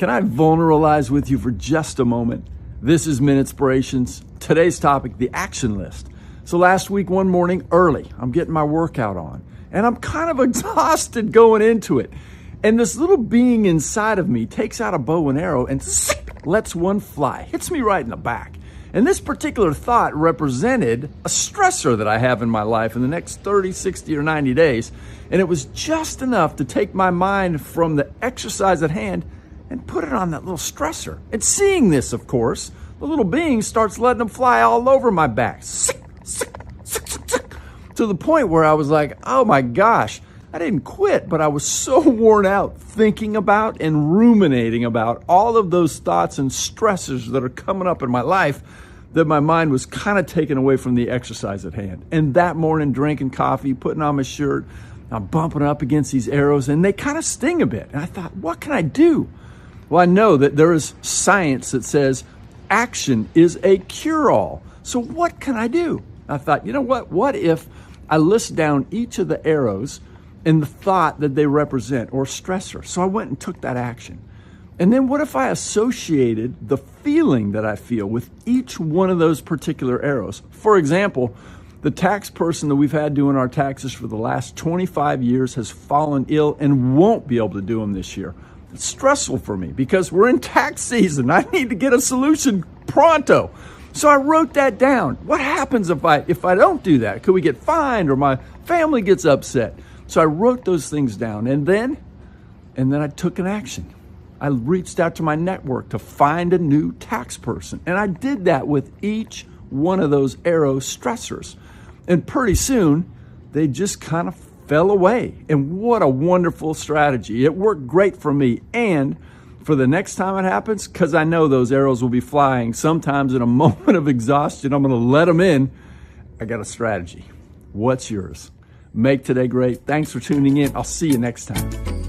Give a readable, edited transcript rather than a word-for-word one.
Can I vulneralize with you for just a moment? This is Minutespirations. Today's topic, the action list. So last week, one morning early, I'm getting my workout on and I'm kind of exhausted going into it. And this little being inside of me takes out a bow and arrow and lets one fly, hits me right in the back. And this particular thought represented a stressor that I have in my life in the next 30, 60, or 90 days. And it was just enough to take my mind from the exercise at hand and put it on that little stressor. And seeing this, of course, the little being starts letting them fly all over my back. To the point where I was like, oh my gosh, I didn't quit, but I was so worn out thinking about and ruminating about all of those thoughts and stressors that are coming up in my life that my mind was kind of taken away from the exercise at hand. And that morning, drinking coffee, putting on my shirt, I'm bumping up against these arrows and they kind of sting a bit. And I thought, what can I do? Well, I know that there is science that says action is a cure-all. So what can I do? I thought, you know what? What if I list down each of the arrows and the thought that they represent or stressor? So I went and took that action. And then what if I associated the feeling that I feel with each one of those particular arrows? For example, the tax person that we've had doing our taxes for the last 25 years has fallen ill and won't be able to do them this year. It's stressful for me because we're in tax season. I need to get a solution pronto. So I wrote that down. What happens if I don't do that? Could we get fined or my family gets upset? So I wrote those things down and then I took an action. I reached out to my network to find a new tax person. And I did that with each one of those arrow stressors. And pretty soon they just kind of fell away. And what a wonderful strategy. It worked great for me. And for the next time it happens, because I know those arrows will be flying, sometimes in a moment of exhaustion, I'm going to let them in. I got a strategy. What's yours? Make today great. Thanks for tuning in. I'll see you next time.